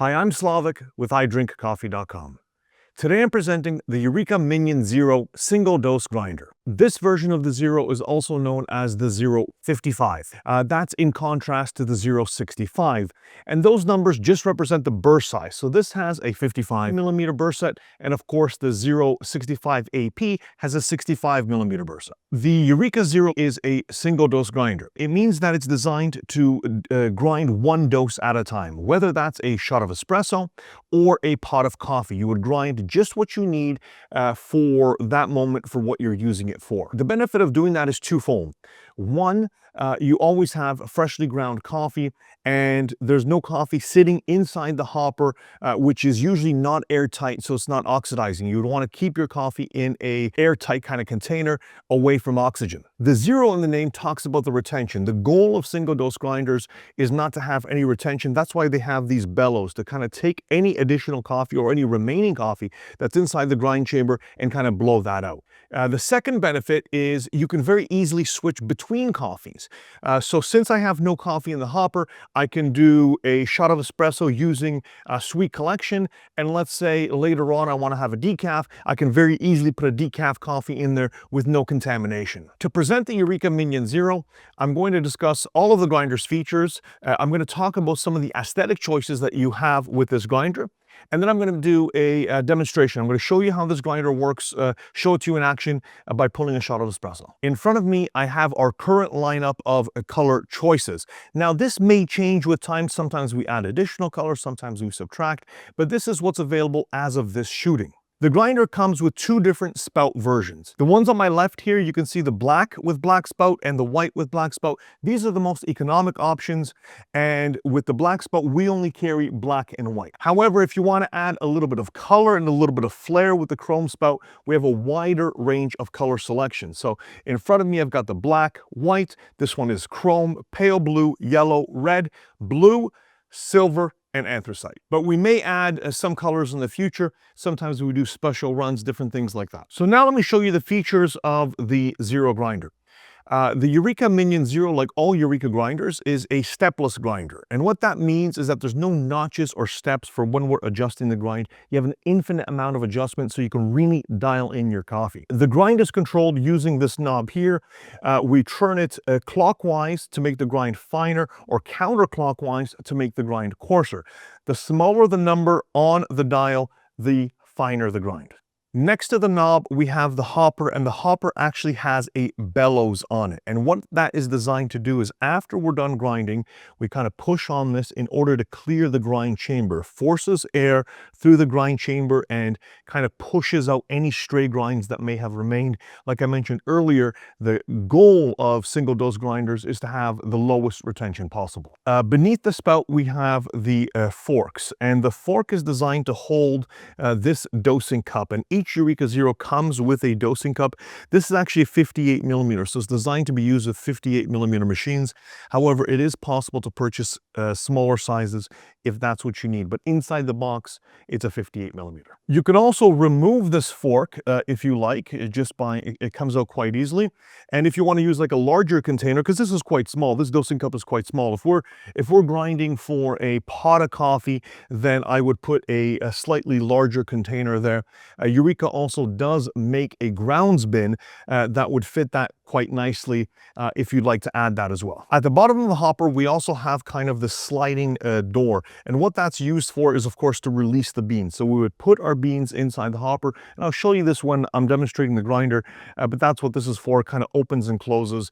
Hi, I'm Slawek with iDrinkCoffee.com. Today I'm presenting the Eureka Mignon Zero single dose grinder. This version of the Zero is also known as the 055. That's in contrast to the 065. And those numbers just represent the burr size. So this has a 55 millimeter burr set, and of course the 065 AP has a 65 millimeter burr set. The Eureka Zero is a single dose grinder. It means that it's designed to grind one dose at a time, whether that's a shot of espresso or a pot of coffee. You would grind just what you need for that moment, for what you're using it for. The benefit of doing that is twofold. One, you always have freshly ground coffee, and there's no coffee sitting inside the hopper, which is usually not airtight, so it's not oxidizing. You would want to keep your coffee in a airtight kind of container away from oxygen. The zero in the name talks about the retention. The goal of single dose grinders is not to have any retention. That's why they have these bellows, to kind of take any additional coffee or any remaining coffee that's inside the grind chamber and kind of blow that out. The second benefit is you can very easily switch between coffees. So since I have no coffee in the hopper, I can do a shot of espresso using a sweet collection. And let's say later on I want to have a decaf, I can very easily put a decaf coffee in there with no contamination. To present the Eureka Mignon Zero, I'm going to discuss all of the grinder's features. I'm going to talk about some of the aesthetic choices that you have with this grinder. And then I'm going to do a demonstration. I'm going to show you how this grinder works, show it to you in action by pulling a shot of espresso. In front of me, I have our current lineup of color choices. Now, this may change with time. Sometimes we add additional colors, sometimes we subtract, but this is what's available as of this shooting. The grinder comes with two different spout versions. The ones on my left here, you can see the black with black spout and the white with black spout. These are the most economic options, and with the black spout, we only carry black and white. However, if you want to add a little bit of color and a little bit of flair with the chrome spout, we have a wider range of color selection. So in front of me, I've got the black, white. This one is chrome, pale blue, yellow, red, blue, silver, and anthracite. But we may add some colors in the future. Sometimes we do special runs, different things like that. So now let me show you the features of the Zero grinder. The Eureka Mignon Zero, like all Eureka grinders, is a stepless grinder. And what that means is that there's no notches or steps for when we're adjusting the grind. You have an infinite amount of adjustments, so you can really dial in your coffee. The grind is controlled using this knob here. We turn it clockwise to make the grind finer, or counterclockwise to make the grind coarser. The smaller the number on the dial, the finer the grind. Next to the knob, we have the hopper, and the hopper actually has a bellows on it. And what that is designed to do is, after we're done grinding, we kind of push on this in order to clear the grind chamber, forces air through the grind chamber and kind of pushes out any stray grinds that may have remained. Like I mentioned earlier, the goal of single dose grinders is to have the lowest retention possible. Beneath the spout, we have the forks, and the fork is designed to hold this dosing cup, and each Eureka Zero comes with a dosing cup. This is actually 58 millimeters, so it's designed to be used with 58 millimeter machines. However, it is possible to purchase smaller sizes if that's what you need, but inside the box, it's a 58 millimeter. You can also remove this fork if you like, it comes out quite easily. And if you want to use like a larger container, because this is quite small, this dosing cup is quite small. If we're grinding for a pot of coffee, then I would put a slightly larger container there. Eureka also does make a grounds bin that would fit that quite nicely if you'd like to add that as well. At the bottom of the hopper, we also have kind of the sliding door. And what that's used for is, of course, to release the beans. So we would put our beans inside the hopper, and I'll show you this when I'm demonstrating the grinder, but that's what this is for. It kind of opens and closes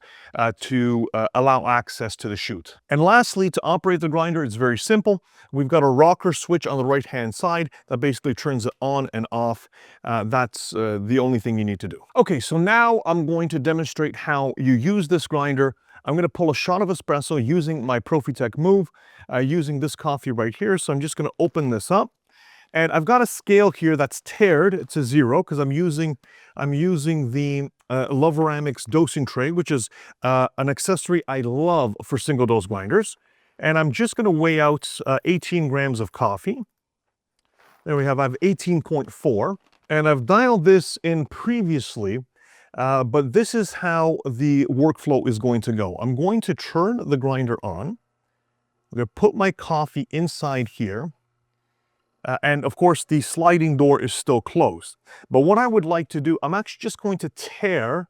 to allow access to the chute. And lastly, to operate the grinder, it's very simple. We've got a rocker switch on the right-hand side that basically turns it on and off. That's the only thing you need to do. Okay, so now I'm going to demonstrate how you use this grinder. I'm going to pull a shot of espresso using my Profitec Move, using this coffee right here. So I'm just going to open this up, and I've got a scale here that's tiered to 0 because I'm using the Loveramics dosing tray, which is an accessory I love for single dose grinders. And I'm just going to weigh out 18 grams of coffee. There we have, I have 18.4, and I've dialed this in previously. But this is how the workflow is going to go. I'm going to turn the grinder on. I'm going to put my coffee inside here. And of course, the sliding door is still closed. But what I would like to do, I'm actually just going to tear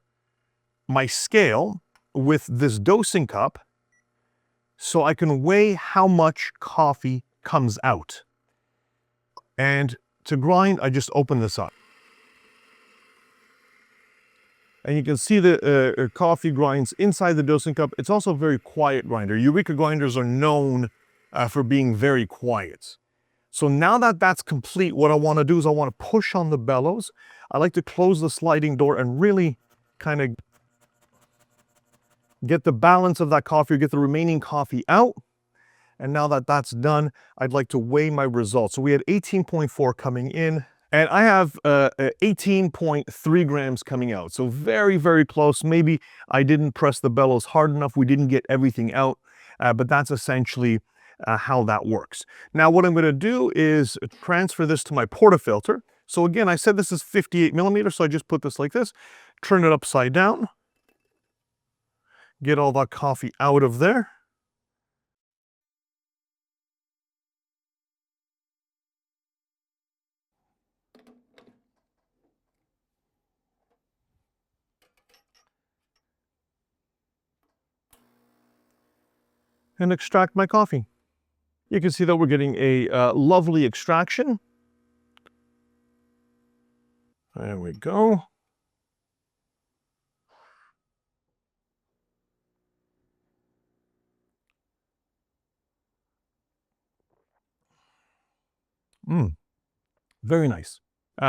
my scale with this dosing cup so I can weigh how much coffee comes out. And to grind, I just open this up. And you can see the coffee grinds inside the dosing cup. It's also a very quiet grinder. Eureka grinders are known for being very quiet. So now that that's complete, what I want to do is I want to push on the bellows. I like to close the sliding door and really kind of get the balance of that coffee, or get the remaining coffee out. And now that that's done, I'd like to weigh my results. So we had 18.4 coming in, and I have 18.3 grams coming out. So very, very close. Maybe I didn't press the bellows hard enough. We didn't get everything out, but that's essentially how that works. Now what I'm going to do is transfer this to my portafilter. So again, I said this is 58 millimeters, so I just put this like this, turn it upside down, get all that coffee out of there. And extract my coffee. You can see that we're getting a lovely extraction. There we go. Very nice.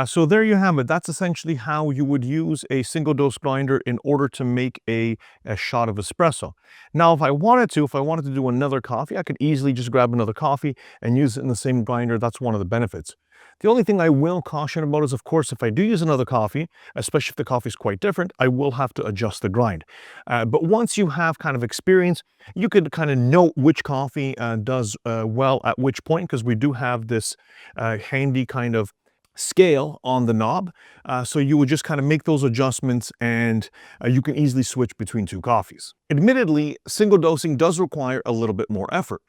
So there you have it. That's essentially how you would use a single dose grinder in order to make a shot of espresso. Now, if I wanted to do another coffee, I could easily just grab another coffee and use it in the same grinder. That's one of the benefits. The only thing I will caution about is, of course, if I do use another coffee, especially if the coffee is quite different, I will have to adjust the grind. But once you have kind of experience, you could kind of know which coffee does well at which point, because we do have this handy kind of scale on the knob. So you would just kind of make those adjustments, and you can easily switch between two coffees. Admittedly, single dosing does require a little bit more effort,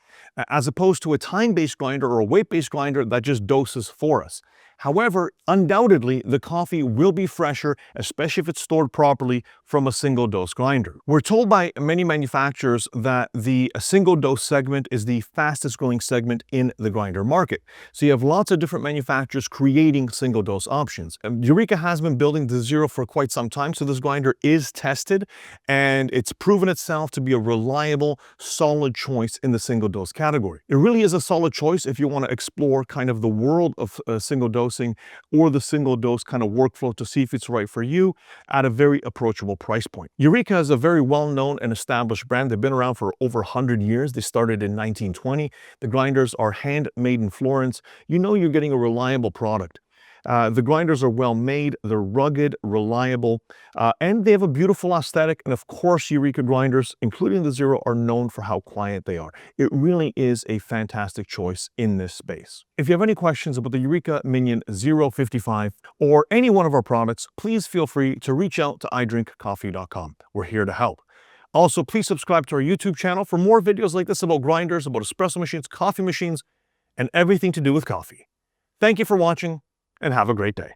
as opposed to a time-based grinder or a weight-based grinder that just doses for us. However, undoubtedly, the coffee will be fresher, especially if it's stored properly from a single dose grinder. We're told by many manufacturers that the single dose segment is the fastest growing segment in the grinder market. So you have lots of different manufacturers creating single dose options. Eureka has been building the Zero for quite some time, so this grinder is tested and it's proven itself to be a reliable, solid choice in the single dose category. It really is a solid choice if you want to explore kind of the world of single dosing or the single dose kind of workflow to see if it's right for you at a very approachable price point. Eureka is a very well-known and established brand. They've been around for over 100 years. They started in 1920. The grinders are handmade in Florence. You know you're getting a reliable product. The grinders are well made, they're rugged, reliable, and they have a beautiful aesthetic. And of course, Eureka grinders, including the Zero, are known for how quiet they are. It really is a fantastic choice in this space. If you have any questions about the Eureka Mignon Zero 55 or any one of our products, please feel free to reach out to idrinkcoffee.com. We're here to help. Also, please subscribe to our YouTube channel for more videos like this about grinders, about espresso machines, coffee machines, and everything to do with coffee. Thank you for watching, and have a great day.